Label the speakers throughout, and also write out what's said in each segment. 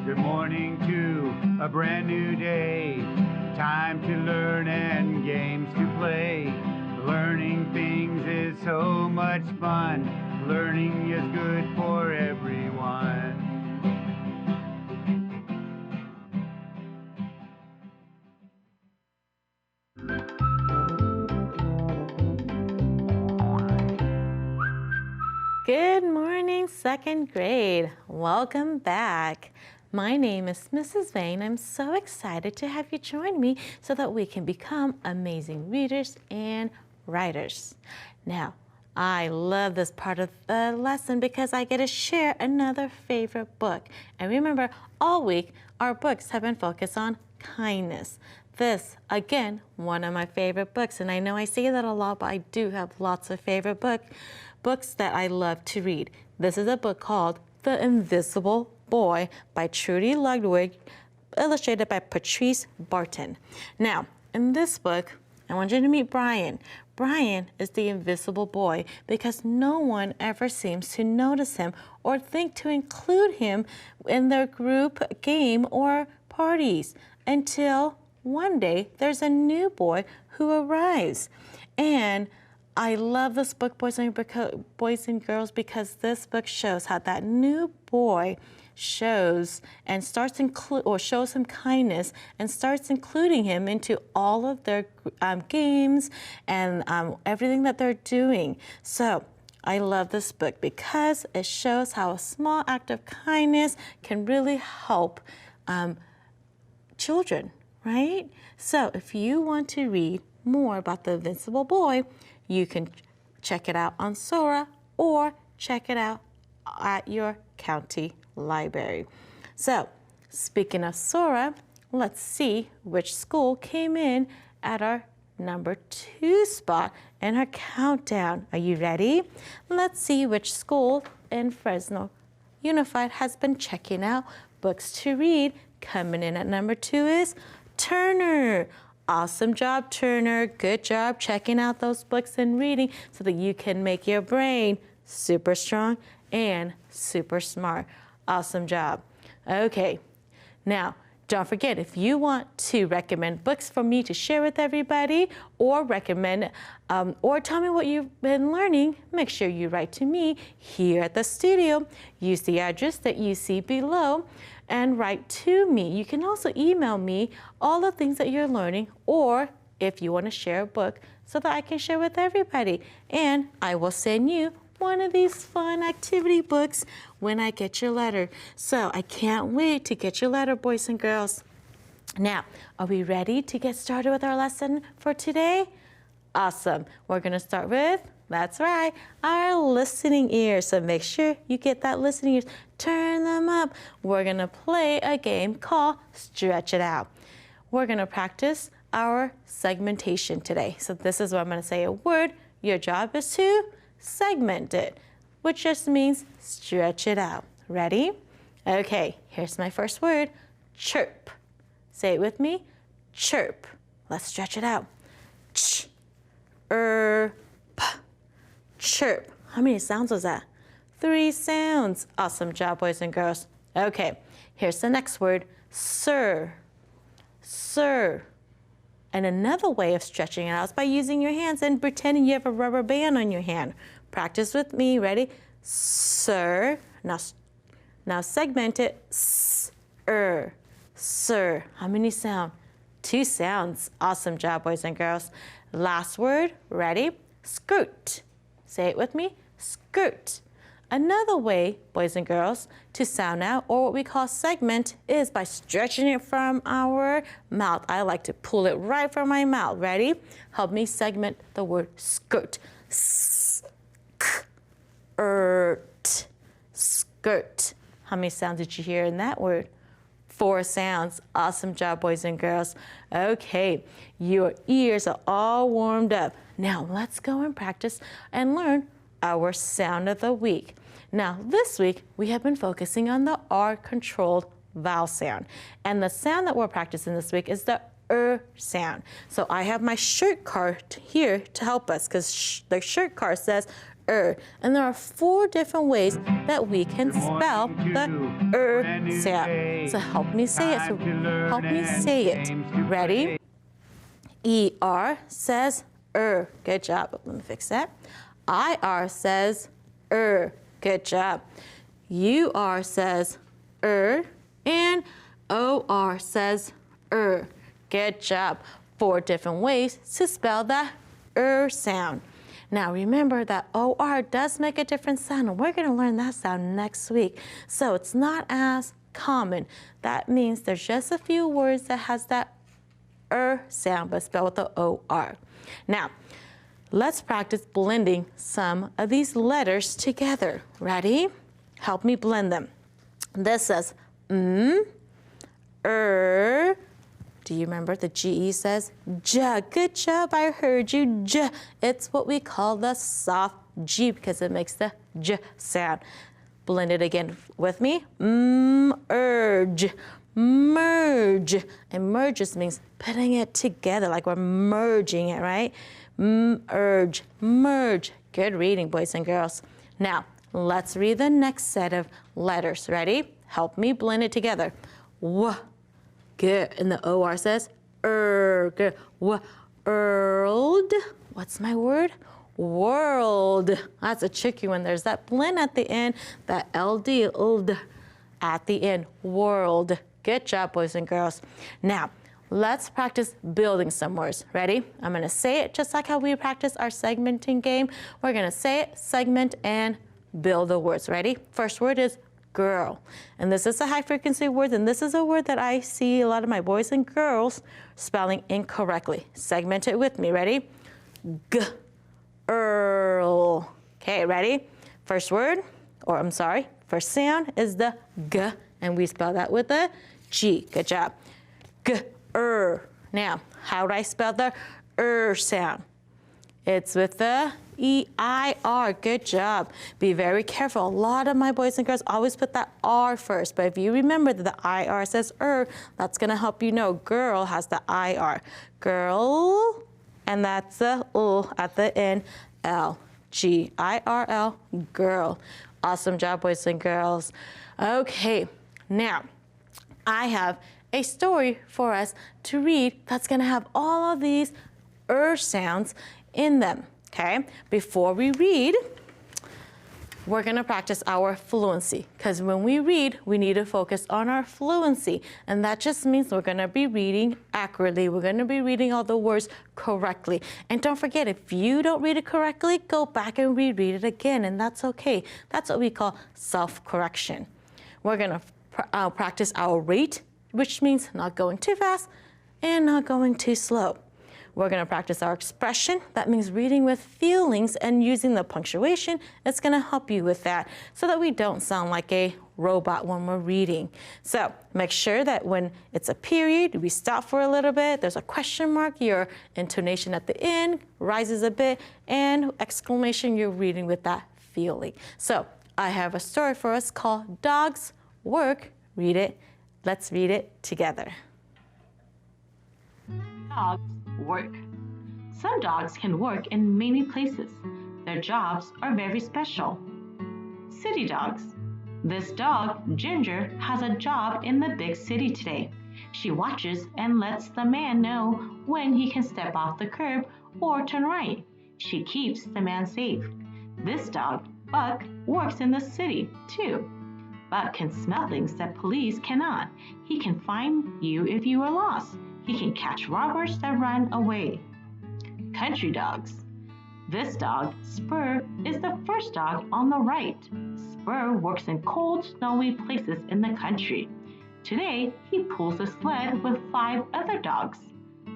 Speaker 1: Good morning to a brand new day. Time to learn and games to play. Learning things is so much fun. Learning is good for everyone.
Speaker 2: Good morning, second grade. Welcome back. My name is Mrs. Vane. I'm so excited to have you join me so that we can become amazing readers and writers. Now, I love this part of the lesson because I get to share another favorite book. And remember, all week, our books have been focused on kindness. This, again, one of my favorite books. And I know I say that a lot, but I do have lots of favorite books that I love to read. This is a book called The Invisible Boy by Trudy Ludwig, illustrated by Patrice Barton. Now, in this book, I want you to meet Brian. Brian is the invisible boy because no one ever seems to notice him or think to include him in their group game or parties until one day there's a new boy who arrives. And I love this book, boys and girls, because this book shows how that new boy shows and starts shows him kindness and starts including him into all of their games and everything that they're doing. So I love this book because it shows how a small act of kindness can really help children, right? So if you want to read more about the Invisible Boy, you can check it out on Sora or check it out at your county library. So, speaking of Sora, let's see which school came in at our number 2 spot in our countdown. Are you ready? Let's see which school in Fresno Unified has been checking out books to read. Coming in at number 2 is Turner. Awesome job, Turner. Good job checking out those books and reading so that you can make your brain super strong and super smart. Awesome job. Okay, now don't forget, if you want to recommend books for me to share with everybody or recommend or tell me what you've been learning, make sure you write to me here at the studio. Use the address that you see below and write to me. You can also email me all the things that you're learning, or if you want to share a book so that I can share with everybody. And I will send you one of these fun activity books when I get your letter. So I can't wait to get your letter, boys and girls. Now, are we ready to get started with our lesson for today? Awesome. We're going to start with, that's right, our listening ears. So make sure you get that listening ears. Turn them up. We're going to play a game called Stretch It Out. We're going to practice our segmentation today. So this is where I'm going to say a word. Your job is to segment it, which just means stretch it out. Ready? Okay, here's my first word, chirp. Say it with me, chirp. Let's stretch it out. Ch, p, chirp. How many sounds was that? 3 sounds. Awesome job, boys and girls. Okay, here's the next word, sir. Sir. And another way of stretching it out is by using your hands and pretending you have a rubber band on your hand. Practice with me. Ready? Sir. Now segment it. S-er. Sir. How many sound? 2 sounds. Awesome job, boys and girls. Last word. Ready? Skirt. Say it with me. Skirt. Another way, boys and girls, to sound out, or what we call segment, is by stretching it from our mouth. I like to pull it right from my mouth. Ready? Help me segment the word skirt. S-k-ert. Skirt. How many sounds did you hear in that word? 4 sounds. Awesome job, boys and girls. Okay, your ears are all warmed up. Now let's go and practice and learn our sound of the week. Now, this week, we have been focusing on the R-controlled vowel sound. And the sound that we're practicing this week is the sound. So I have my shirt card here to help us because the shirt card says And there are 4 different ways that we can spell the sound. So help me say it. So help me say it. Ready? ER says Good job. Let me fix that. IR says Good job. UR says and OR says Good job. 4 different ways to spell the sound. Now remember that OR does make a different sound, and we're going to learn that sound next week. So it's not as common. That means there's just a few words that has that sound, but spelled with the OR. Now, let's practice blending some of these letters together. Ready? Help me blend them. This says Do you remember the GE says J? Good job, I heard you, J. It's what we call the soft G because it makes the J sound. Blend it again with me. Merge, merge. And merge just means putting it together, like we're merging it, right? Merge, merge. Good reading, boys and girls. Now, let's read the next set of letters. Ready? Help me blend it together. W. Good. And the OR says Good. World. What's my word? World. That's a tricky one. There's that blend at the end, that LD, at the end. World. Good job, boys and girls. Now, let's practice building some words. Ready? I'm going to say it just like how we practice our segmenting game. We're going to say it, segment, and build the words. Ready? First word is girl. And this is a high frequency word, and this is a word that I see a lot of my boys and girls spelling incorrectly. Segment it with me. Ready? Earl. Okay, ready? First word, or I'm sorry, first sound is the G, and we spell that with a G. Good job. Now, how do I spell the sound? It's with the E-I-R. Good job. Be very careful. A lot of my boys and girls always put that R first, but if you remember that the I-R says that's going to help you know girl has the I-R. Girl, and that's the L at the end, L. G-I-R-L, girl. Awesome job, boys and girls. Okay, now I have a story for us to read that's going to have all of these sounds in them, okay? Before we read, we're going to practice our fluency, because when we read, we need to focus on our fluency, and that just means we're going to be reading accurately. We're going to be reading all the words correctly. And don't forget, if you don't read it correctly, go back and reread it again, and that's okay. That's what we call self-correction. We're going to practice our rate, which means not going too fast and not going too slow. We're going to practice our expression. That means reading with feelings and using the punctuation. It's going to help you with that so that we don't sound like a robot when we're reading. So make sure that when it's a period, we stop for a little bit. There's a question mark. Your intonation at the end rises a bit, and exclamation, you're reading with that feeling. So I have a story for us called Dogs Work. Read it. Let's read it together.
Speaker 3: Dogs work. Some dogs can work in many places. Their jobs are very special. City dogs. This dog, Ginger, has a job in the big city today. She watches and lets the man know when he can step off the curb or turn right. She keeps the man safe. This dog, Buck, works in the city too. Buck can smell things that police cannot. He can find you if you are lost. He can catch robbers that run away. Country dogs. This dog, Spur, is the first dog on the right. Spur works in cold, snowy places in the country. Today, he pulls a sled with 5 other dogs.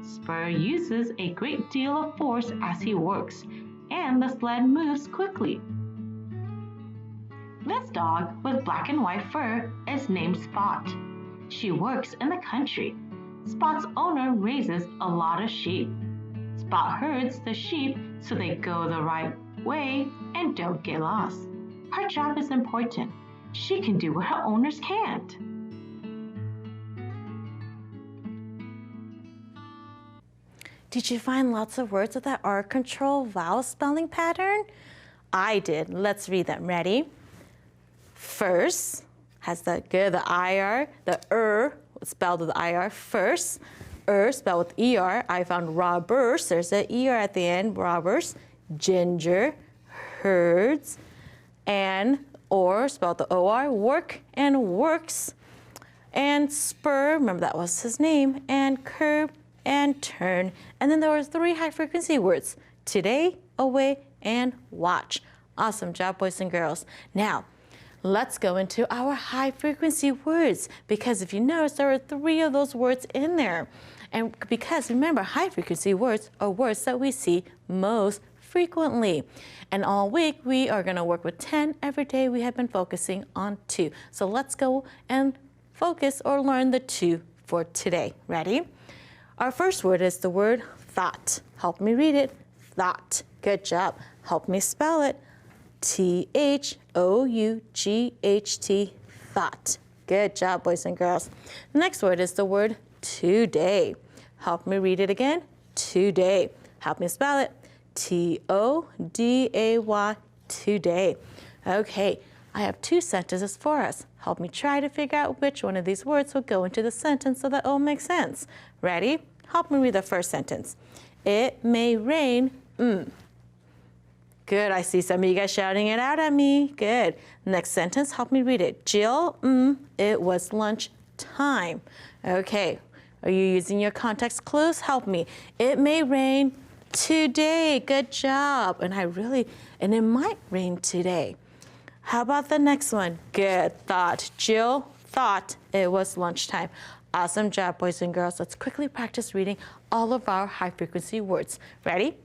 Speaker 3: Spur uses a great deal of force as he works, and the sled moves quickly. This dog with black and white fur is named Spot. She works in the country. Spot's owner raises a lot of sheep. Spot herds the sheep so they go the right way and don't get lost. Her job is important. She can do what her owners can't.
Speaker 2: Did you find lots of words with that R control vowel spelling pattern? I did. Let's read them. Ready? First has the IR, the spelled with IR. First, spelled with ER. I found robbers. There's an ER at the end. Robbers. Ginger, herds, and or spelled the OR. Work and works. And spur, remember that was his name, and curb and turn. And then there were 3 high frequency words: today, away, and watch. Awesome job, boys and girls. Now, let's go into our high frequency words, because if you notice, there are 3 of those words in there. And because remember, high frequency words are words that we see most frequently. And all week, we are gonna work with 10. Every day we have been focusing on 2. So let's go and focus or learn the 2 for today. Ready? Our first word is the word thought. Help me read it. Thought. Good job. Help me spell it. THOUGHT. Thought. Good job, boys and girls. The next word is the word today. Help me read it again. Today. Help me spell it. TODAY. Today. Okay, I have 2 sentences for us. Help me try to figure out which one of these words will go into the sentence so that it will make sense. Ready? Help me read the first sentence. It may rain. Good, I see some of you guys shouting it out at me. Good. Next sentence, help me read it. Jill, it was lunch time. Okay, are you using your context clues? Help me. It may rain today. Good job. And it might rain today. How about the next one? Good thought. Jill thought it was lunchtime. Awesome job, boys and girls. Let's quickly practice reading all of our high frequency words. Ready?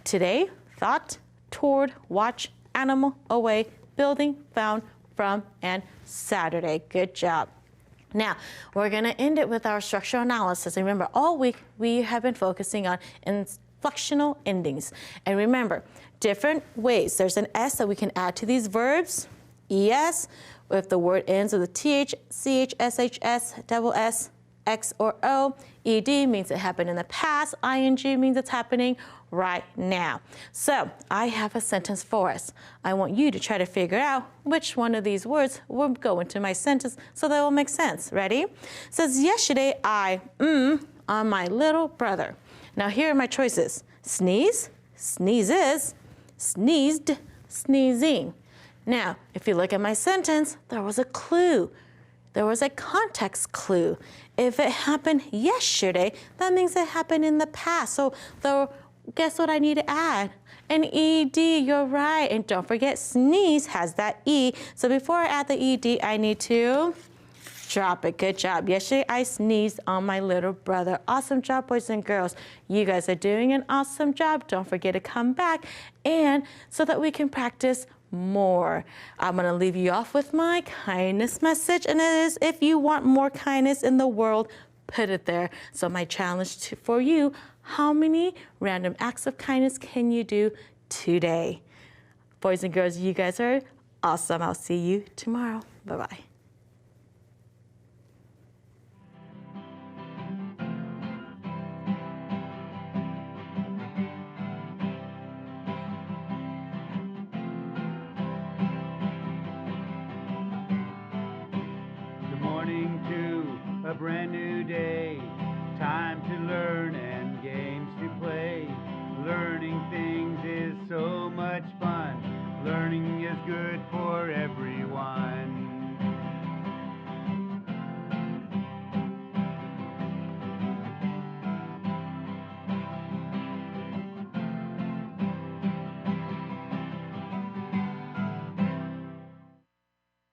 Speaker 2: Today, thought, toward, watch, animal, away, building, found, from, and Saturday. Good job. Now, we're going to end it with our structural analysis. And remember, all week we have been focusing on inflectional endings. And remember, different ways. There's an S that we can add to these verbs. ES, if the word ends with a TH, CH, SHS, double S, X, or O. ED means it happened in the past. ING means it's happening right now. So I have a sentence for us. I want you to try to figure out which one of these words will go into my sentence so that it will make sense. Ready? It says, yesterday I on my little brother. Now here are my choices. Sneeze, sneezes, sneezed, sneezing. Now, if you look at my sentence, there was a clue. There was a context clue. If it happened yesterday, that means it happened in the past. So guess what I need to add? An ED, you're right. And don't forget, sneeze has that E. So before I add the ED, I need to drop it. Good job. Yesterday, I sneezed on my little brother. Awesome job, boys and girls. You guys are doing an awesome job. Don't forget to come back and so that we can practice more. I'm going to leave you off with my kindness message, and it is, if you want more kindness in the world, put it there. So my challenge for you, how many random acts of kindness can you do today? Boys and girls, you guys are awesome. I'll see you tomorrow. Bye-bye.
Speaker 1: A brand new day, time to learn and games to play. Learning things is so much fun. Learning is good for everyone.